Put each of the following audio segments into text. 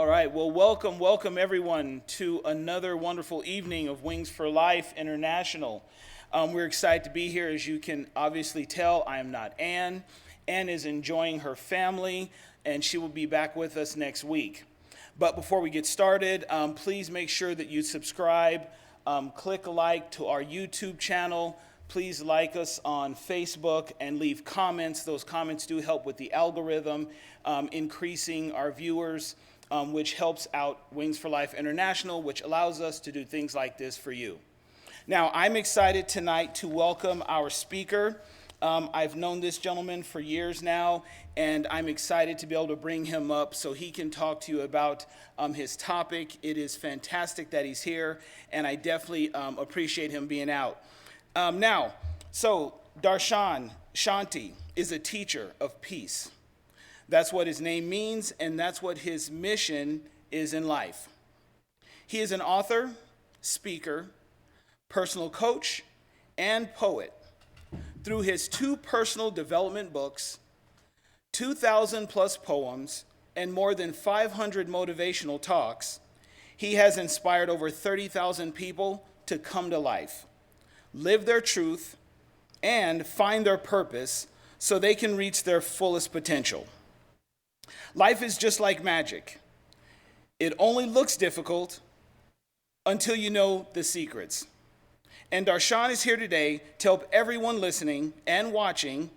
All right, well, welcome everyone to another wonderful evening of Wings for Life International. We're excited to be here. As you can obviously tell, I am not Ann. Ann is enjoying her family, and she will be back with us next week. But before we get started, please make sure that you subscribe, click a like to our YouTube channel. Please like us on Facebook and leave comments. Those comments do help with the algorithm, increasing our viewers, which helps out Wings for Life International, which allows us to do things like this for you. Now, I'm excited tonight to welcome our speaker. I've known this gentleman for years now, and I'm excited to be able to bring him up so he can talk to you about his topic. It is fantastic that he's here, and I definitely appreciate him being out. So Darshan Shanti is a teacher of peace. That's what his name means, and that's what his mission is in life. He is an author, speaker, personal coach, and poet. Through his 2 personal development books, 2,000 plus poems, and more than 500 motivational talks, he has inspired over 30,000 people to come to life, live their truth, and find their purpose so they can reach their fullest potential. Life is just like magic. It only looks difficult until you know the secrets. And Darshan is here today to help everyone listening and watching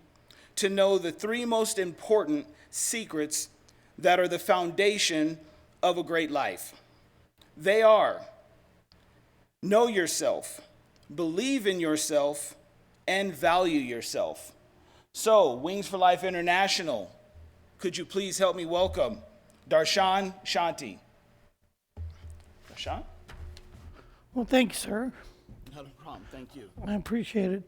to know the 3 most important secrets that are the foundation of a great life. They are: know yourself, believe in yourself, and value yourself. So, Wings for Life International, could you please help me welcome Darshan Shanti? Darshan? Well, thank you, sir. Not a problem. Thank you. I appreciate it.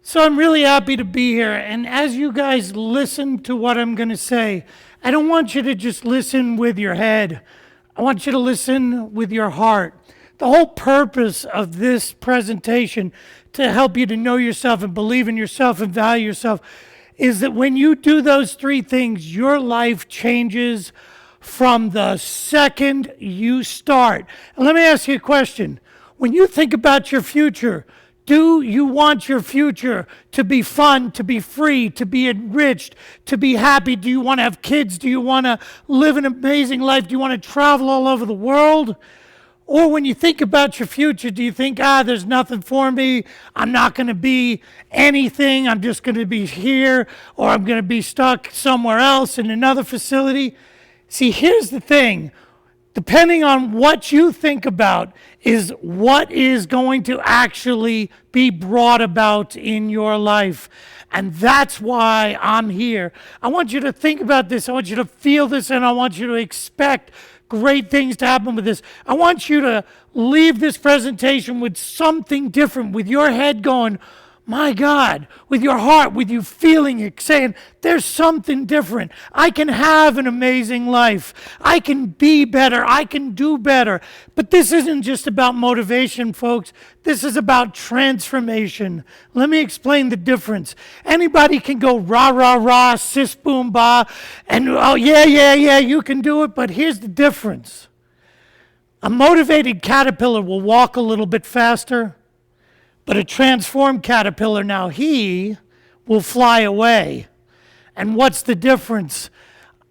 So I'm really happy to be here. And as you guys listen to what I'm going to say, I don't want you to just listen with your head. I want you to listen with your heart. The whole purpose of this presentation, to help you to know yourself and believe in yourself and value yourself, is that when you do those 3 things, your life changes from the second you start. And let me ask you a question. When you think about your future, do you want your future to be fun, to be free, to be enriched, to be happy? Do you want to have kids? Do you want to live an amazing life? Do you want to travel all over the world? Or when you think about your future, do you think, there's nothing for me, I'm not going to be anything, I'm just going to be here, or I'm going to be stuck somewhere else in another facility? See, here's the thing. Depending on what you think about is what is going to actually be brought about in your life. And that's why I'm here. I want you to think about this, I want you to feel this, and I want you to expect great things to happen with this. I want you to leave this presentation with something different, with your head going, my God, with your heart, with you feeling it, saying, there's something different. I can have an amazing life. I can be better. I can do better. But this isn't just about motivation, folks. This is about transformation. Let me explain the difference. Anybody can go rah, rah, rah, sis, boom, bah, and oh, yeah, you can do it. But here's the difference. A motivated caterpillar will walk a little bit faster. But a transformed caterpillar, now he will fly away. And what's the difference?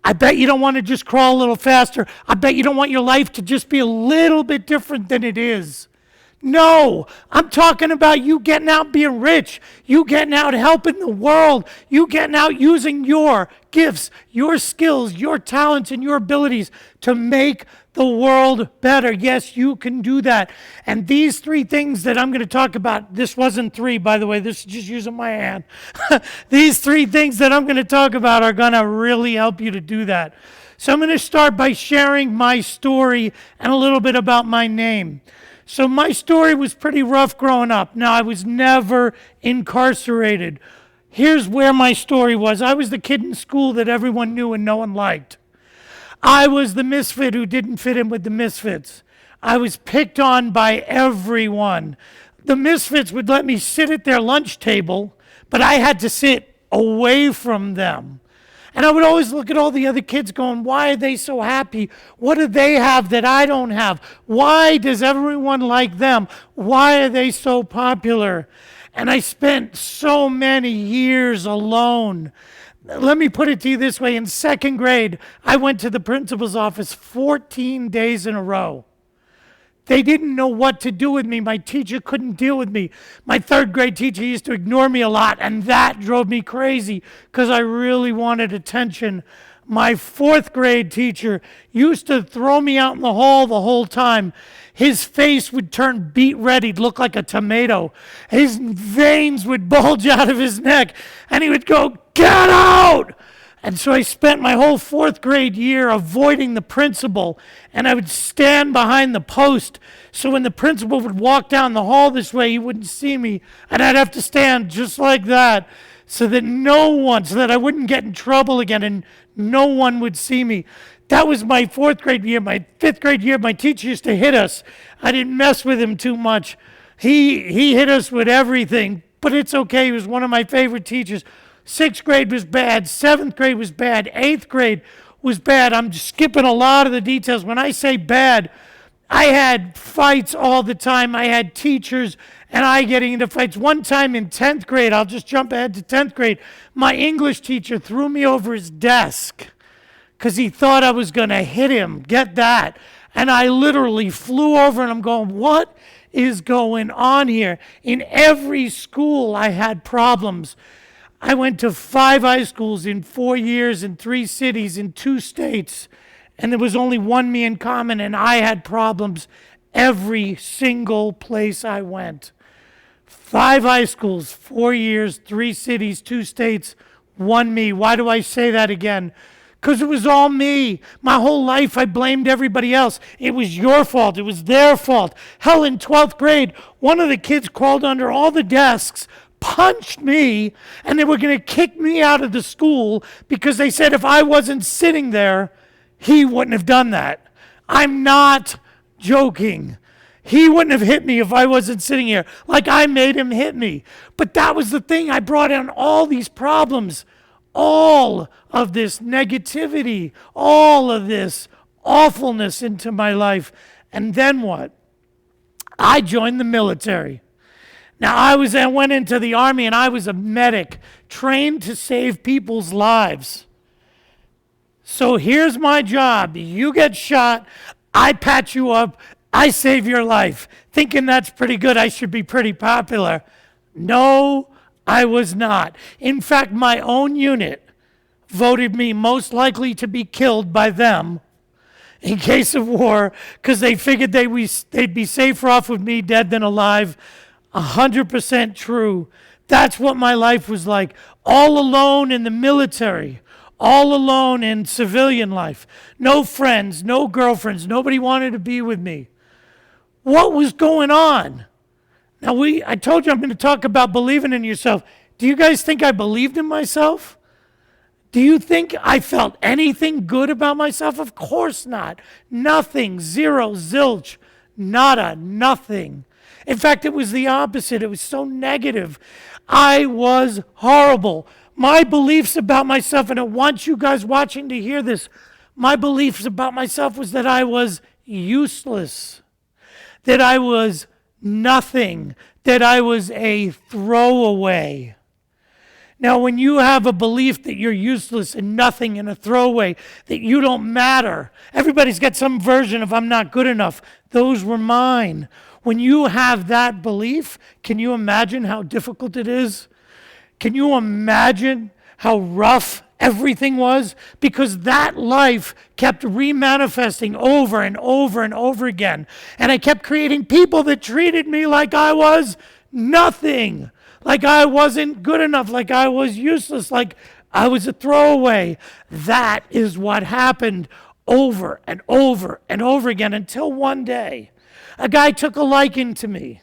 I bet you don't want to just crawl a little faster. I bet you don't want your life to just be a little bit different than it is. No, I'm talking about you getting out being rich, you getting out helping the world, you getting out using your gifts, your skills, your talents, and your abilities to make the world better. Yes, you can do that. And these 3 things that I'm going to talk about, this wasn't 3, by the way, this is just using my hand. These 3 things that I'm going to talk about are going to really help you to do that. So I'm going to start by sharing my story and a little bit about my name. So my story was pretty rough growing up. Now, I was never incarcerated. Here's where my story was. I was the kid in school that everyone knew and no one liked. I was the misfit who didn't fit in with the misfits. I was picked on by everyone. The misfits would let me sit at their lunch table, but I had to sit away from them. And I would always look at all the other kids going, why are they so happy? What do they have that I don't have? Why does everyone like them? Why are they so popular? And I spent so many years alone. Let me put it to you this way. In second grade, I went to the principal's office 14 days in a row. They didn't know what to do with me. My teacher couldn't deal with me. My third grade teacher used to ignore me a lot, and that drove me crazy because I really wanted attention. My fourth grade teacher used to throw me out in the hall the whole time. His face would turn beet red. He'd look like a tomato. His veins would bulge out of his neck, and he would go, "Get out!" And so I spent my whole fourth grade year avoiding the principal, and I would stand behind the post, so when the principal would walk down the hall this way, he wouldn't see me, and I'd have to stand just like that so that I wouldn't get in trouble again and no one would see me. That was my fourth grade year. My fifth grade year, my teacher used to hit us. I didn't mess with him too much. He hit us with everything, but it's okay. He was one of my favorite teachers. Sixth grade was bad. Seventh grade was bad. Eighth grade was bad. I'm just skipping a lot of the details. When I say bad, I had fights all the time. I had teachers and I getting into fights. One time in 10th grade, I'll just jump ahead to 10th grade, my English teacher threw me over his desk because he thought I was going to hit him. Get that. And I literally flew over and I'm going, what is going on here? In every school, I had problems. I went to 5 high schools in 4 years in 3 cities in 2 states, and there was only one me in common, and I had problems every single place I went. 5 high schools, 4 years, 3 cities, 2 states, one me. Why do I say that again? Because it was all me. My whole life I blamed everybody else. It was your fault. It was their fault. Hell, in 12th grade, one of the kids crawled under all the desks, punched me, and they were going to kick me out of the school because they said if I wasn't sitting there, he wouldn't have done that. I'm not joking. He wouldn't have hit me if I wasn't sitting here, like I made him hit me. But that was the thing. I brought in all these problems, all of this negativity, all of this awfulness into my life. And then what? I joined the military. Now, I went into the Army, and I was a medic trained to save people's lives. So here's my job. You get shot, I patch you up, I save your life. Thinking that's pretty good, I should be pretty popular. No, I was not. In fact, my own unit voted me most likely to be killed by them in case of war because they figured they'd be safer off with me dead than alive. 100% true. That's what my life was like. All alone in the military. All alone in civilian life. No friends, no girlfriends. Nobody wanted to be with me. What was going on? Now, I told you I'm going to talk about believing in yourself. Do you guys think I believed in myself? Do you think I felt anything good about myself? Of course not. Nothing. Zero. Zilch. Nada. Nothing. In fact, it was the opposite. It was so negative. I was horrible. My beliefs about myself, and I want you guys watching to hear this, my beliefs about myself was that I was useless, that I was nothing, that I was a throwaway. Now, when you have a belief that you're useless and nothing and a throwaway, that you don't matter, everybody's got some version of I'm not good enough. Those were mine. When you have that belief, can you imagine how difficult it is? Can you imagine how rough everything was? Because that life kept remanifesting over and over and over again. And I kept creating people that treated me like I was nothing, like I wasn't good enough, like I was useless, like I was a throwaway. That is what happened over and over and over again until one day a guy took a liking to me,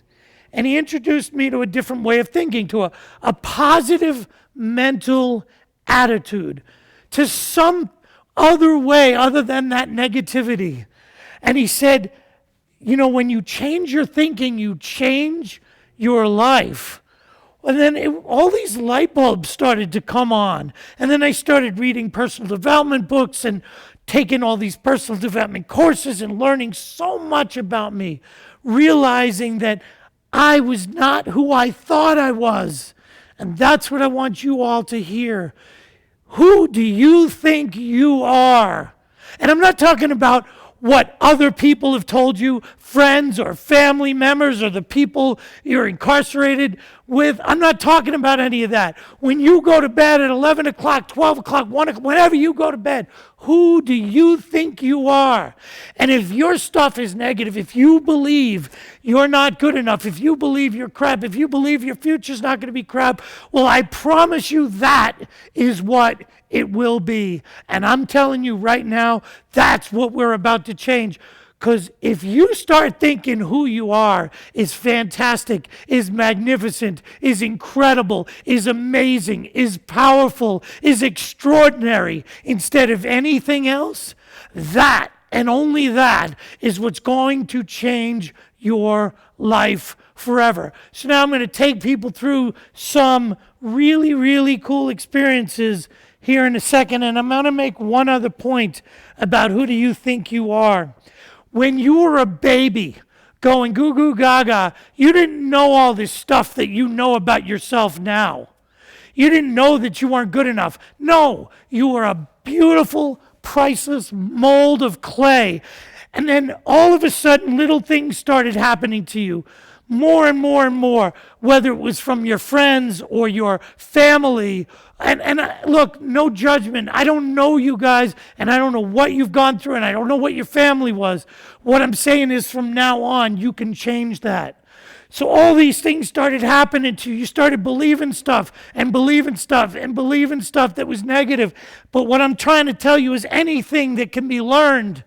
and he introduced me to a different way of thinking, to a positive mental attitude, to some other way other than that negativity. And he said, you know, when you change your thinking, you change your life. And then all these light bulbs started to come on. And then I started reading personal development books and taking all these personal development courses and learning so much about me, realizing that I was not who I thought I was. And that's what I want you all to hear. Who do you think you are? And I'm not talking about what other people have told you, friends or family members or the people you're incarcerated with. I'm not talking about any of that. When you go to bed at 11 o'clock, 12 o'clock, 1 o'clock, whenever you go to bed, who do you think you are? And if your stuff is negative, if you believe you're not good enough, if you believe you're crap, if you believe your future's not going to be crap, well, I promise you that is what it will be. And I'm telling you right now, that's what we're about to change. Because if you start thinking who you are is fantastic, is magnificent, is incredible, is amazing, is powerful, is extraordinary, instead of anything else, that and only that is what's going to change your life forever. So now I'm going to take people through some really, really cool experiences here in a second, and I'm going to make one other point about who do you think you are. When you were a baby going goo goo gaga, you didn't know all this stuff that you know about yourself now. You didn't know that you weren't good enough. No, you were a beautiful, priceless mold of clay. And then all of a sudden, little things started happening to you. More and more and more, whether it was from your friends or your family. And look, no judgment. I don't know you guys, and I don't know what you've gone through, and I don't know what your family was. What I'm saying is from now on, you can change that. So all these things started happening to you. You started believing stuff and believing stuff and believing stuff that was negative. But what I'm trying to tell you is anything that can be learned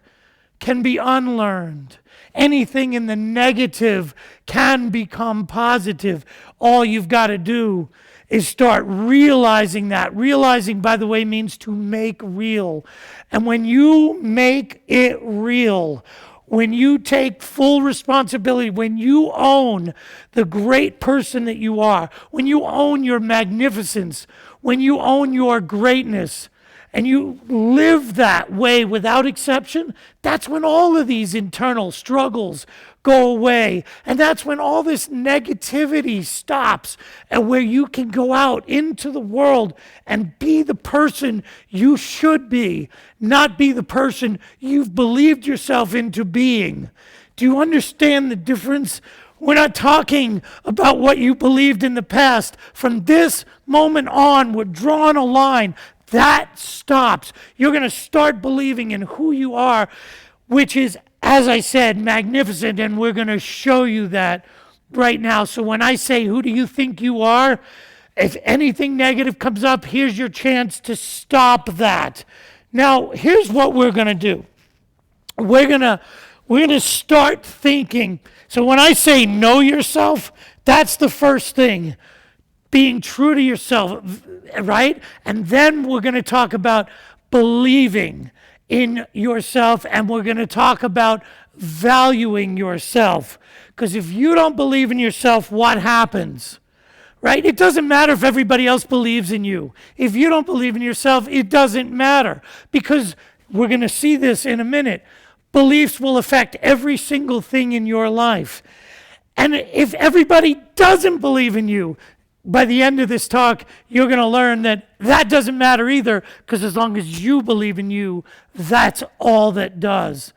can be unlearned. Anything in the negative can become positive. All you've got to do is start realizing that. Realizing, by the way, means to make real. And when you make it real, when you take full responsibility, when you own the great person that you are, when you own your magnificence, when you own your greatness, and you live that way without exception, that's when all of these internal struggles go away. And that's when all this negativity stops, and where you can go out into the world and be the person you should be, not be the person you've believed yourself into being. Do you understand the difference? We're not talking about what you believed in the past. From this moment on, we're drawing a line. That stops. You're going to start believing in who you are, which is, as I said, magnificent, and we're going to show you that right now. So when I say, who do you think you are? If anything negative comes up, here's your chance to stop that. Now, here's what we're going to do. We're going to start thinking. So when I say know yourself, that's the first thing. Being true to yourself, right? And then we're going to talk about believing in yourself, and we're going to talk about valuing yourself. Because if you don't believe in yourself, what happens? Right? It doesn't matter if everybody else believes in you. If you don't believe in yourself, it doesn't matter. Because we're going to see this in a minute. Beliefs will affect every single thing in your life. And if everybody doesn't believe in you, by the end of this talk, you're going to learn that that doesn't matter either, because as long as you believe in you, that's all that does.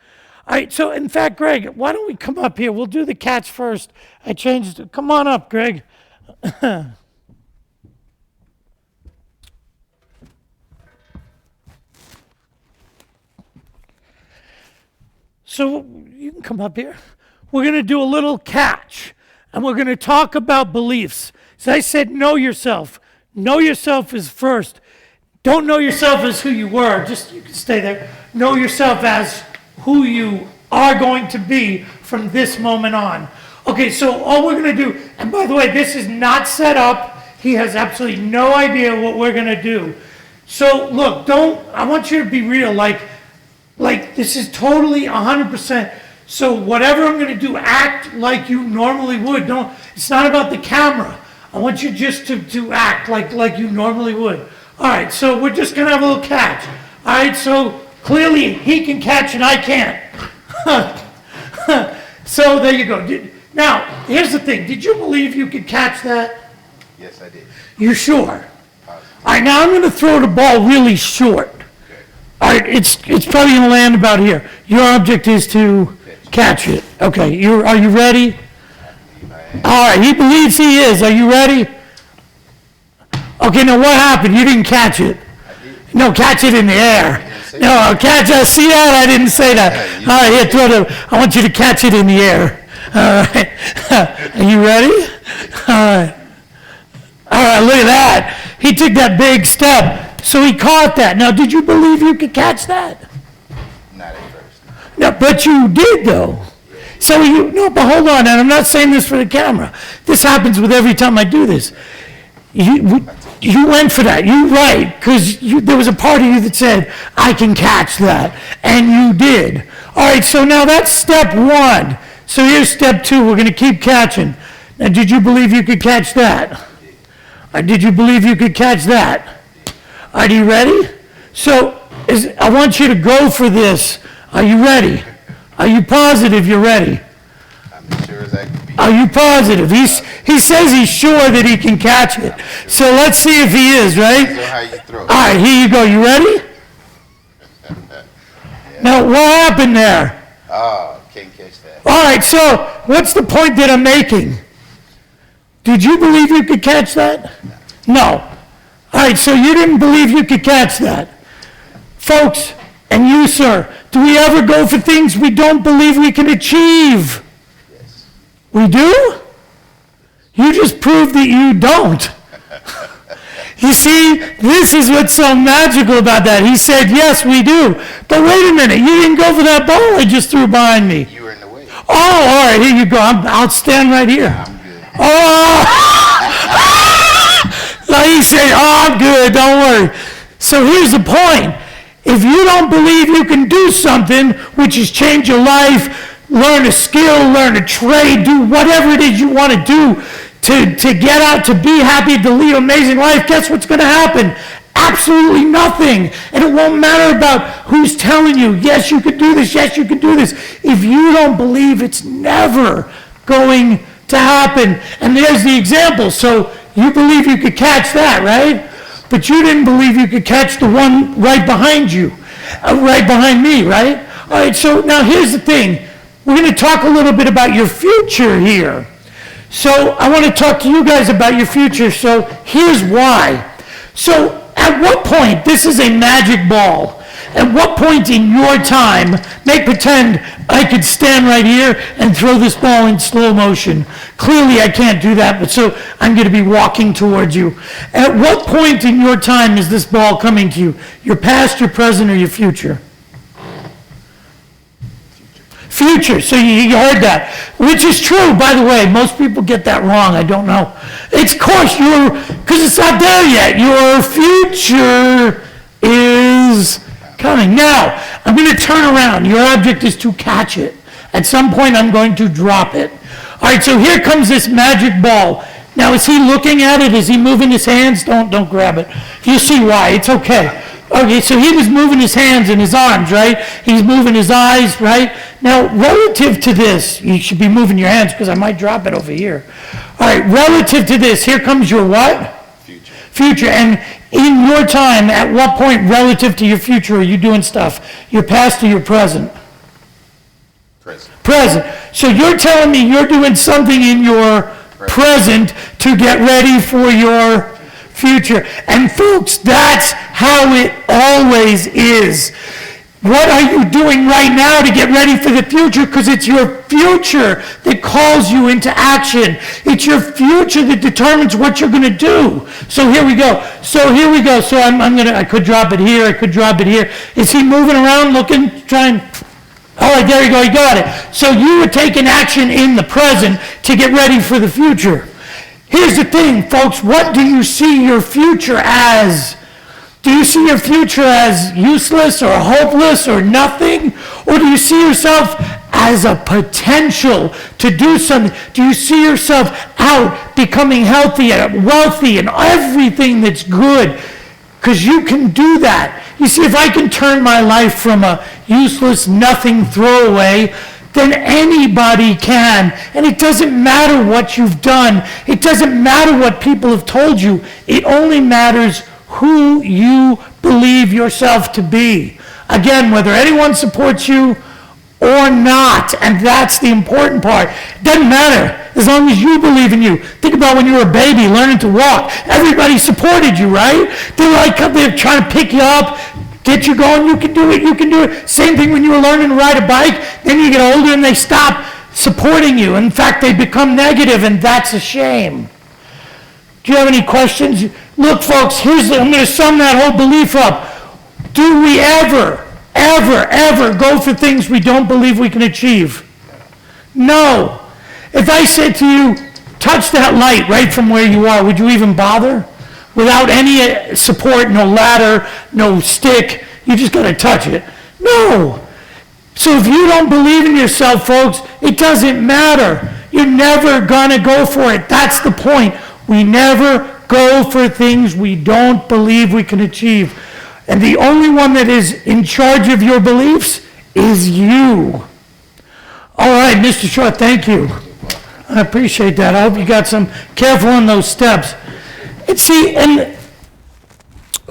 All right, so in fact, Greg, why don't we come up here? We'll do the cats first. I changed it. Come on up, Greg. So you can come up here. We're going to do a little catch, and we're going to talk about beliefs. So I said, know yourself. Know yourself is first. Don't know yourself as who you were. Just, you can stay there. Know yourself as who you are going to be from this moment on. Okay, so all we're going to do, and by the way, this is not set up. He has absolutely no idea what we're going to do. So look, I want you to be real. Like this is totally 100%. So whatever I'm going to do, act like you normally would. It's not about the camera. I want you just to act like you normally would. All right, so we're just gonna have a little catch. All right, so clearly he can catch and I can't. So there you go. Now, here's the thing. Did you believe you could catch that? Yes, I did. You sure? Positive. All right, now I'm gonna throw the ball really short. Okay. All right, it's probably gonna land about here. Your object is to catch it. Okay, are you ready? All right, he believes he is. Are you ready? Okay, now what happened? You didn't catch it. No, catch it in the air. No, catch it. See that? I didn't say that. All right, here, I want you to catch it in the air. All right. Are you ready? All right. All right, look at that. He took that big step, so he caught that. Now, did you believe you could catch that? Not at first. No, but you did, though. So but hold on, and I'm not saying this for the camera. This happens with every time I do this. You went for that. You're right, because there was a part of you that said, I can catch that, and you did. All right, so now that's step one. So here's step two. We're going to keep catching. Now, did you believe you could catch that? Did you believe you could catch that? Are you ready? So I want you to go for this. Are you ready? Are you positive you're ready? I'm as sure as I can be. Are you positive? He says he's sure that he can catch it. So let's see if he is, right? So how you throw All it? right, here you go. You ready? Now, what happened there? Oh, can't catch that. All right, so what's the point that I'm making? Did you believe you could catch that? No. All right, so you didn't believe you could catch that. Folks, and you, sir, do we ever go for things we don't believe we can achieve? Yes. We do? You just proved that you don't. You see, this is what's so magical about that. He said, yes, we do. But wait a minute, you didn't go for that ball I just threw behind me. You were in the way. Oh, all right, here you go. I'll stand right here. I'm good. Oh! Like he said, oh, I'm good, don't worry. So here's the point. If you don't believe you can do something, which is change your life, learn a skill, learn a trade, do whatever it is you want to do to get out, to be happy, to lead an amazing life, guess what's going to happen? Absolutely nothing. And it won't matter about who's telling you, yes, you could do this, yes, you could do this. If you don't believe, it's never going to happen. And there's the example. So you believe you could catch that, right? But you didn't believe you could catch the one right behind you, right behind me, right? All right, so now here's the thing. We're going to talk a little bit about your future here. So I want to talk to you guys about your future. So here's why. So at what point, this is a magic ball. At what point in your time, make pretend I could stand right here and throw this ball in slow motion. Clearly I can't do that, but so I'm going to be walking towards you. At what point in your time is this ball coming to you? Your past, your present, or your future? Future. So you heard that, which is true, by the way. Most people get that wrong. I don't know. It's, of course, because it's not there yet. Your future is coming. Now, I'm going to turn around. Your object is to catch it. At some point, I'm going to drop it. All right, so here comes this magic ball. Now, is he looking at it? Is he moving his hands? Don't grab it. You see why. It's okay. Okay, so he was moving his hands and his arms, right? He's moving his eyes, right? Now, relative to this, you should be moving your hands because I might drop it over here. All right, relative to this, here comes your what? Future. Future. And in your time, at what point relative to your future are you doing stuff? Your past or your present? Present. Present. So you're telling me you're doing something in your present to get ready for your future. And folks, that's how it always is. What are you doing right now to get ready for the future? Because it's your future that calls you into action. It's your future that determines what you're going to do. So here we go. So I could drop it here. I could drop it here. Is he moving around, looking, trying? All right, there you go. You got it. So you were taking action in the present to get ready for the future. Here's the thing, folks. What do you see your future as? Do you see your future as useless or hopeless or nothing? Or do you see yourself as a potential to do something? Do you see yourself out becoming healthy and wealthy and everything that's good? Because you can do that. You see, if I can turn my life from a useless, nothing throwaway, then anybody can. And it doesn't matter what you've done. It doesn't matter what people have told you. It only matters who you believe yourself to be. Again, whether anyone supports you or not, and that's the important part. It doesn't matter as long as you believe in you. Think about when you were a baby learning to walk. Everybody supported you, right? They're trying to pick you up, get you going. You can do it, you can do it. Same thing when you were learning to ride a bike. Then you get older and they stop supporting you. In fact, they become negative, and that's a shame. Do you have any questions? Look, folks, I'm going to sum that whole belief up. Do we ever go for things we don't believe we can achieve? No. If I said to you, touch that light right from where you are, would you even bother? Without any support, no ladder, no stick, you just got to touch it. No. So if you don't believe in yourself, folks, it doesn't matter. You're never going to go for it. That's the point. We never go for things we don't believe we can achieve. And the only one that is in charge of your beliefs is you. All right, Mr. Short, thank you. I appreciate that. I hope you got some careful on those steps. And see, and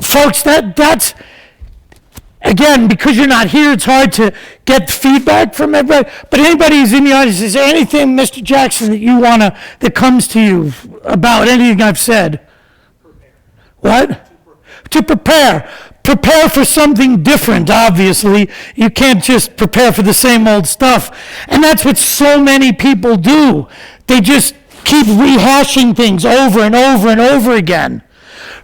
folks, that's, again, because you're not here, it's hard to get feedback from everybody. But anybody who's in the audience, is there anything, Mr. Jackson, that you that comes to you about anything I've said? What? To prepare. Prepare for something different, obviously. You can't just prepare for the same old stuff. And that's what so many people do. They just keep rehashing things over and over and over again.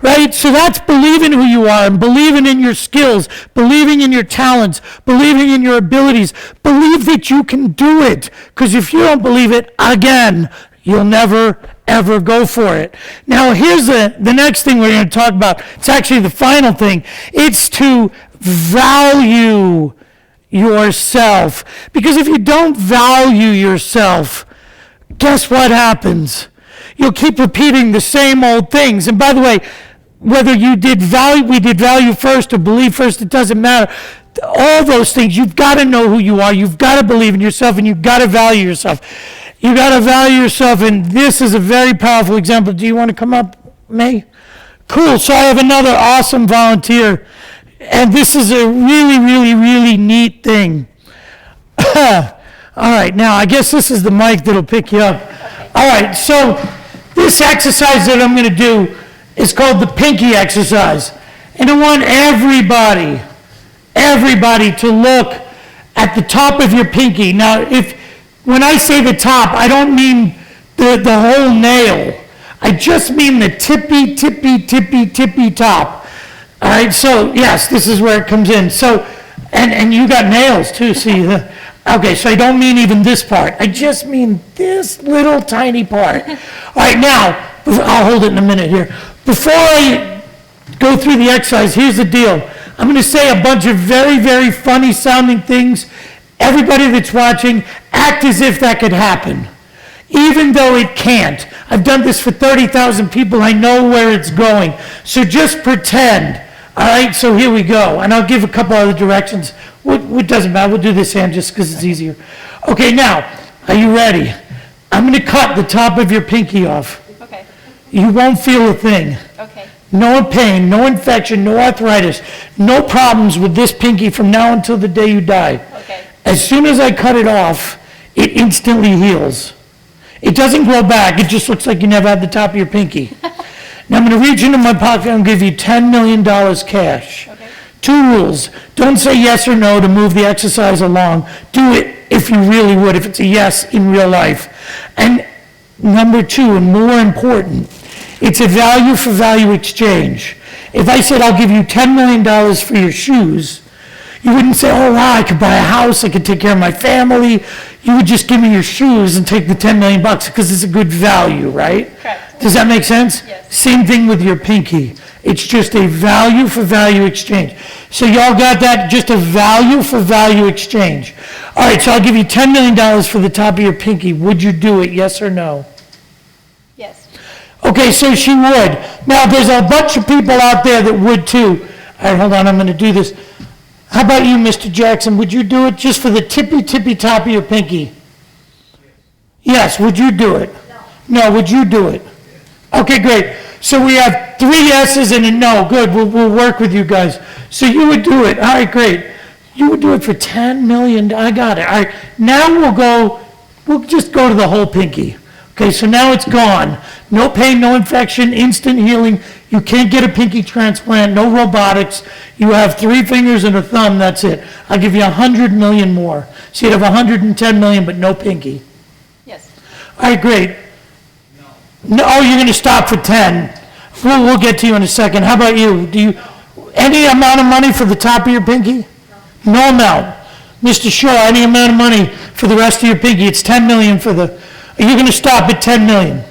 Right? So that's believing who you are and believing in your skills, believing in your talents, believing in your abilities. Believe that you can do it. Because if you don't believe it, again, you'll never, ever go for it. Now, here's the next thing we're going to talk about. It's actually the final thing. It's to value yourself. Because if you don't value yourself, guess what happens? You'll keep repeating the same old things. And by the way, whether we did value first or believe first, it doesn't matter. All those things, you've got to know who you are. You've got to believe in yourself, and you've got to value yourself. You got to value yourself, and this is a very powerful example. Do you want to come up, May? Cool. So I have another awesome volunteer, and this is a really, really, really neat thing. All right, now I guess this is the mic that'll pick you up. All right, so this exercise that I'm going to do is called the pinky exercise. And I want everybody to look at the top of your pinky. Now, when I say the top, I don't mean the whole nail. I just mean the tippy top. All right, so yes, this is where it comes in. So, and you got nails too, see? Okay, so I don't mean even this part. I just mean this little tiny part. All right, now, I'll hold it in a minute here. Before I go through the exercise, here's the deal. I'm going to say a bunch of very, very funny sounding things. Everybody that's watching, act as if that could happen, even though it can't. I've done this for 30,000 people. I know where it's going. So just pretend. All right, so here we go. And I'll give a couple other directions. What doesn't matter. We'll do this hand just because it's easier. Okay, now, are you ready? I'm going to cut the top of your pinky off. Okay. You won't feel a thing. Okay. No pain, no infection, no arthritis, no problems with this pinky from now until the day you die. Okay. As soon as I cut it off, it instantly heals. It doesn't grow back. It just looks like you never had the top of your pinky. Now I'm going to reach into my pocket and give you $10 million cash. Okay. 2 rules. Don't say yes or no to move the exercise along. Do it if you really would, if it's a yes in real life. And number 2, and more important, it's a value for value exchange. If I said I'll give you $10 million for your shoes, You wouldn't say, oh, wow, I could buy a house, I could take care of my family. You would just give me your shoes and take the 10 million bucks because it's a good value, right? Correct. Does that make sense? Yes. Same thing with your pinky. It's just a value for value exchange. So y'all got that? Just a value for value exchange. All right, so I'll give you $10 million for the top of your pinky. Would you do it, yes or no? Yes. Okay, so she would. Now, there's a bunch of people out there that would too. All right, hold on, I'm going to do this. How about you, Mr. Jackson? Would you do it just for the tippy top of your pinky? Yes, would you do it? No, would you do it? Okay, great. So we have 3 yeses and a no. Good, we'll work with you guys. So you would do it. All right, great. You would do it for 10 million. I got it. All right, now we'll just go to the whole pinky. Okay, so now it's gone. No pain, no infection, instant healing. You can't get a pinky transplant, no robotics. You have 3 fingers and a thumb, that's it. I'll give you 100 million more. So you'd have 110 million, but no pinky. Yes. All right, great. No, oh, you're going to stop for 10. We'll get to you in a second. How about you? Do you, any amount of money for the top of your pinky? No amount. Mr. Shaw, any amount of money for the rest of your pinky? It's 10 million for the, you're going to stop at 10 million.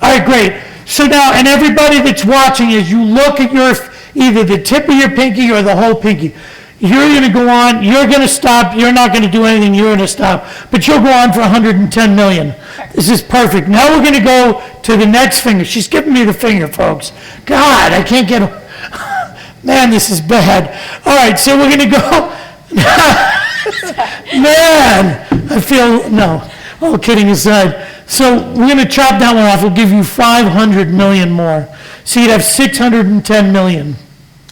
All right, great. So now, and everybody that's watching, as you look at your, either the tip of your pinky or the whole pinky, you're going to go on, you're going to stop, you're not going to do anything, you're going to stop, but you'll go on for 110 million. This is perfect. Now we're going to go to the next finger. She's giving me the finger, folks. God, I can't get, man, this is bad. All right, so we're going to go, man, I feel, no, all kidding aside. So we're going to chop that one off. We'll give you 500 million more. So you'd have 610 million.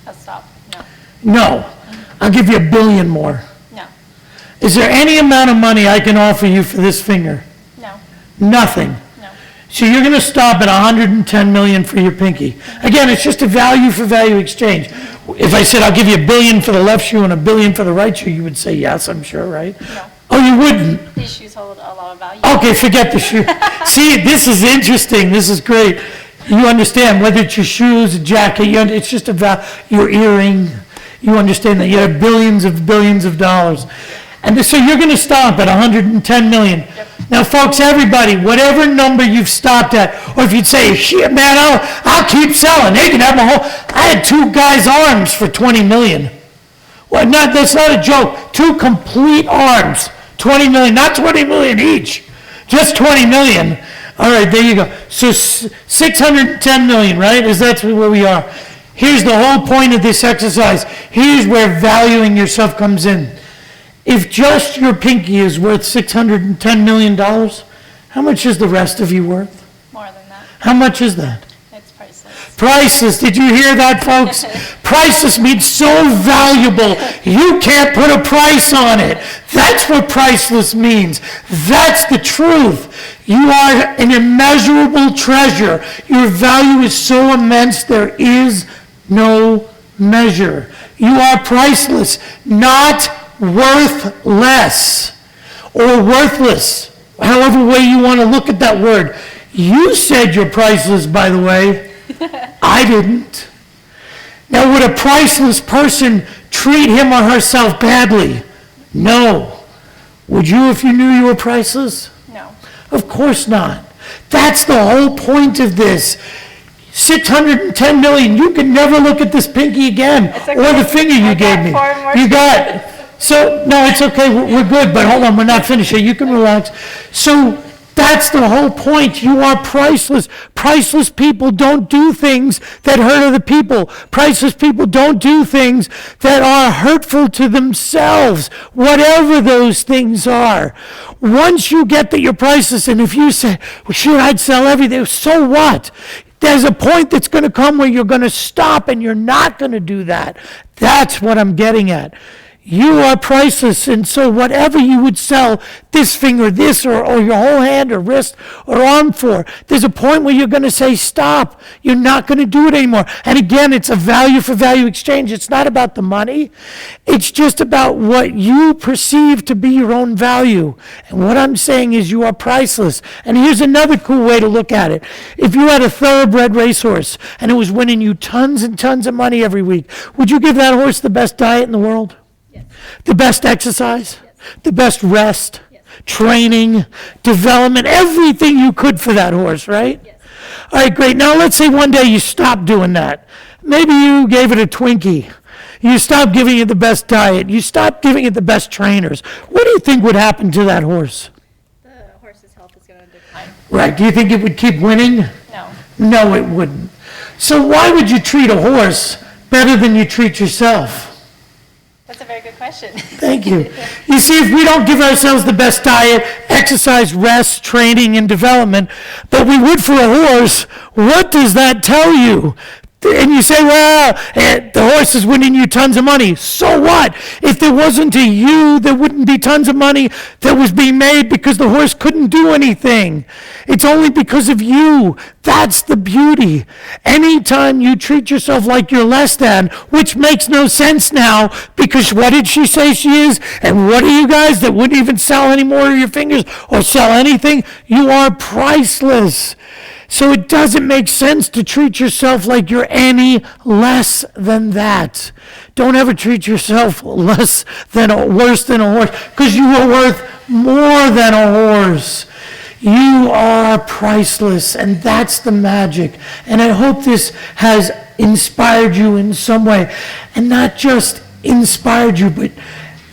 I'll stop. No. No. I'll give you $1 billion more. No. Is there any amount of money I can offer you for this finger? No. Nothing. No. So you're going to stop at 110 million for your pinky. Again, it's just a value for value exchange. If I said I'll give you $1 billion for the left shoe and $1 billion for the right shoe, you would say yes, I'm sure, right? No. Oh, you wouldn't? These shoes hold a lot of value. Okay, forget the shoe. See, this is interesting. This is great. You understand whether it's your shoes, a jacket, it's just about your earring. You understand that you have billions of dollars. And so you're going to stop at 110 million. Yep. Now, folks, everybody, whatever number you've stopped at, or if you'd say, shit, man, I'll keep selling. They can have my whole, I had 2 guys' arms for 20 million. Well, that's not a joke. 2 complete arms, 20 million, not 20 million each, just 20 million. All right, there you go. So 610 million, right? That's where we are. Here's the whole point of this exercise. Here's where valuing yourself comes in. If just your pinky is worth $610 million, how much is the rest of you worth? More than that. How much is that? It's priceless. Priceless. Did you hear that, folks? Priceless means so valuable, you can't put a price on it. That's what priceless means. That's the truth. You are an immeasurable treasure. Your value is so immense, there is no measure. You are priceless, not worthless or worthless, however way you want to look at that word. You said you're priceless, by the way. I didn't. Now, would a priceless person treat him or herself badly? No. Would you if you knew you were priceless? No. Of course not. That's the whole point of this. 610 million. You can never look at this pinky again, Okay. or the finger you I gave got me. 4 more You got it. So, no, it's okay. We're good, but hold on. We're not finished yet. You can relax. So, that's the whole point. You are priceless. Priceless people don't do things that hurt other people. Priceless people don't do things that are hurtful to themselves, whatever those things are. Once you get that you're priceless, and if you say, well, sure, I'd sell everything, so what? There's a point that's going to come where you're going to stop and you're not going to do that. That's what I'm getting at. You are priceless, and so whatever you would sell this finger, this, or your whole hand or wrist or arm for, there's a point where you're going to say, stop. You're not going to do it anymore. And again, it's a value for value exchange. It's not about the money. It's just about what you perceive to be your own value. And what I'm saying is you are priceless. And here's another cool way to look at it. If you had a thoroughbred racehorse and it was winning you tons and tons of money every week, would you give that horse the best diet in the world? The best exercise, the best rest, Yes. training, development, everything you could for that horse, right? Yes. All right, great. Now let's say one day you stop doing that. Maybe you gave it a Twinkie. You stopped giving it the best diet. You stopped giving it the best trainers. What do you think would happen to that horse? The horse's health is going to decline. Right. Do you think it would keep winning? No. No, it wouldn't. So why would you treat a horse better than you treat yourself? That's a very good question. Thank you. You see, if we don't give ourselves the best diet, exercise, rest, training, and development that we would for a horse, what does that tell you? And you say, well, the horse is winning you tons of money. So what? If there wasn't a you, there wouldn't be tons of money that was being made because the horse couldn't do anything. It's only because of you. That's the beauty. Anytime you treat yourself like you're less than, which makes no sense now, because what did she say she is? And what are you guys that wouldn't even sell any more of your fingers or sell anything? You are priceless. So it doesn't make sense to treat yourself like you're any less than that. Don't ever treat yourself worse than a horse, because you are worth more than a horse. You are priceless, and that's the magic. And I hope this has inspired you in some way, and not just inspired you, but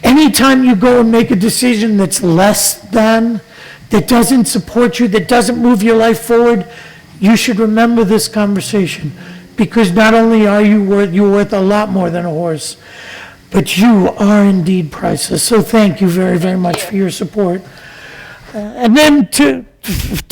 anytime you go and make a decision that's less than, that doesn't support you, that doesn't move your life forward, you should remember this conversation, because not only are you're worth a lot more than a horse, but you are indeed priceless. So thank you very, very much for your support. And then to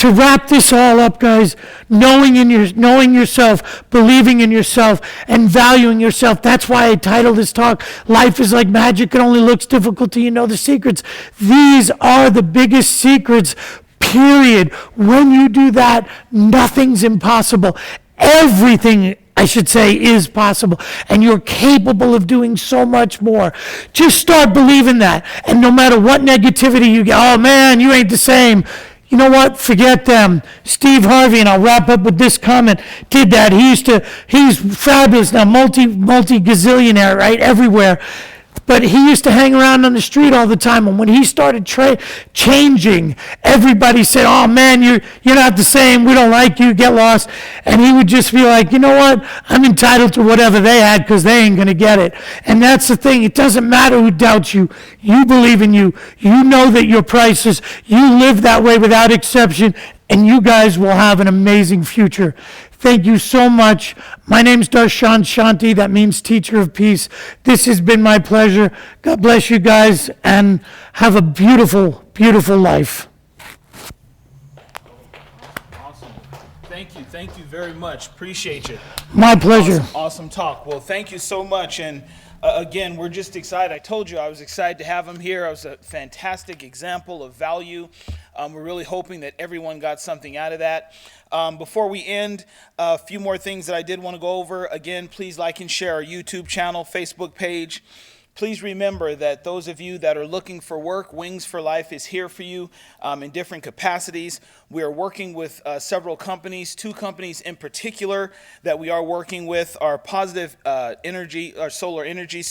wrap this all up, guys, knowing yourself, believing in yourself, and valuing yourself. That's why I titled this talk, Life is Like Magic. It only looks difficult till you know the secrets. These are the biggest secrets, period. When you do that, nothing's impossible. Everything, I should say, is possible, and you're capable of doing so much more. Just start believing that, and no matter what negativity you get, oh man, you ain't the same. You know what? Forget them. Steve Harvey, and I'll wrap up with this comment, did that. He's fabulous now, multi-gazillionaire, right, everywhere. But he used to hang around on the street all the time, and when he started changing, everybody said, oh man, you're not the same, we don't like you, get lost. And he would just be like, you know what, I'm entitled to whatever they had because they ain't going to get it. And that's the thing, it doesn't matter who doubts you. You believe in you. You know that you're priceless. You live that way without exception, and you guys will have an amazing future. Thank you so much. My name's Darshan Shanti. That means teacher of peace. This has been my pleasure. God bless you guys, and have a beautiful, beautiful life. Awesome. Thank you very much. Appreciate you. My pleasure. Awesome talk. Well, thank you so much. And again, we're just excited. I told you I was excited to have him here. I was a fantastic example of value. We're really hoping that everyone got something out of that. Before we end, a few more things that I did want to go over. Again, please like and share our YouTube channel, Facebook page. Please remember that those of you that are looking for work, Wings for Life is here for you in different capacities. We are working with several companies. Two companies in particular that we are working with are Positive Energy, or Solar Energy,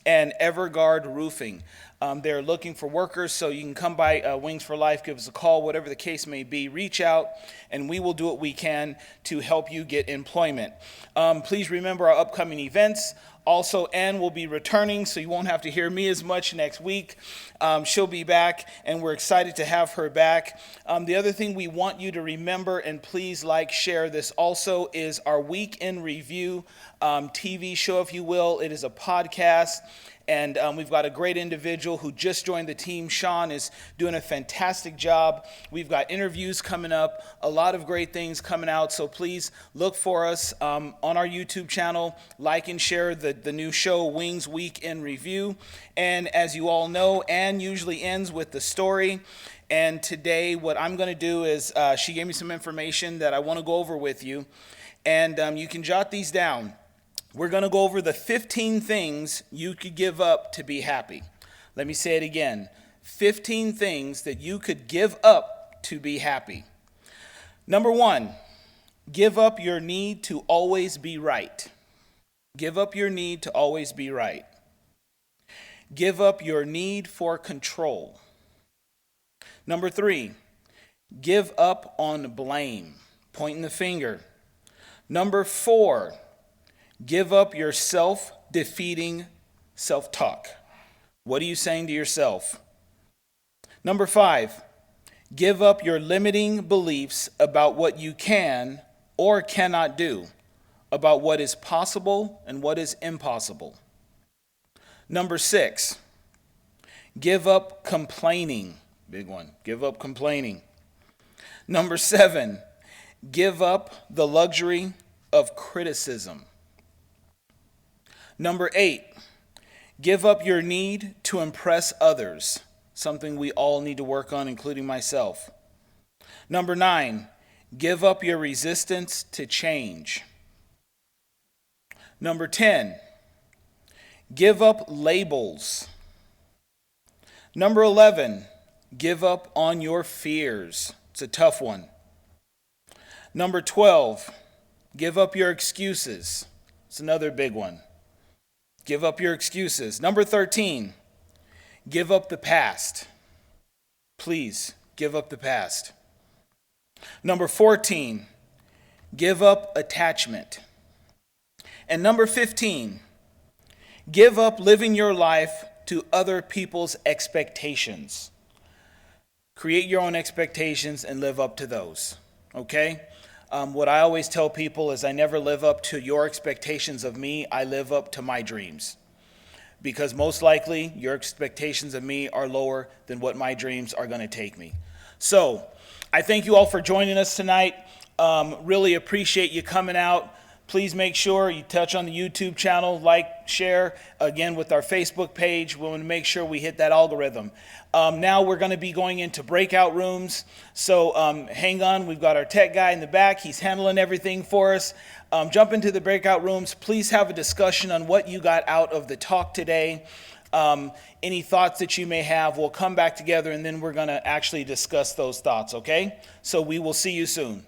and Everguard Roofing. They're looking for workers, so you can come by Wings for Life, give us a call, whatever the case may be, reach out, and we will do what we can to help you get employment. Please remember our upcoming events. Also, Ann will be returning, so you won't have to hear me as much next week. She'll be back, and we're excited to have her back. The other thing we want you to remember, and please share this also, is our Week in Review TV show, if you will. It is a podcast. And we've got a great individual who just joined the team. Sean is doing a fantastic job. We've got interviews coming up, a lot of great things coming out. So please look for us on our YouTube channel. Like and share the new show, Wings Week in Review. And as you all know, Ann usually ends with the story. And today what I'm going to do is she gave me some information that I want to go over with you. And you can jot these down. We're going to go over the 15 things you could give up to be happy. Let me say it again. 15 things that you could give up to be happy. Number 1, give up your need to always be right. Give up your need to always be right. give up your need for control. Number 3, give up on blame, pointing the finger. Number 4, give up your self-defeating self-talk. What are you saying to yourself? Number 5, give up your limiting beliefs about what you can or cannot do, about what is possible and what is impossible. Number 6, give up complaining. Big one. Give up complaining. Number 7, give up the luxury of criticism. Number 8, give up your need to impress others, something we all need to work on, including myself. Number 9, give up your resistance to change. Number 10, give up labels. Number 11, give up on your fears. It's a tough one. Number 12, give up your excuses. It's another big one. Give up your excuses. Number 13, give up the past. Please, give up the past. Number 14, give up attachment. And number 15, give up living your life to other people's expectations. Create your own expectations and live up to those, okay? What I always tell people is I never live up to your expectations of me. I live up to my dreams. Because most likely your expectations of me are lower than what my dreams are going to take me. So I thank you all for joining us tonight. Really appreciate you coming out. Please make sure you touch on the YouTube channel, like, share, again with our Facebook page. We want to make sure we hit that algorithm. Now we're going to be going into breakout rooms. So hang on, we've got our tech guy in the back. He's handling everything for us. Jump into the breakout rooms. Please have a discussion on what you got out of the talk today. Any thoughts that you may have, we'll come back together and then we're going to actually discuss those thoughts, okay? So we will see you soon.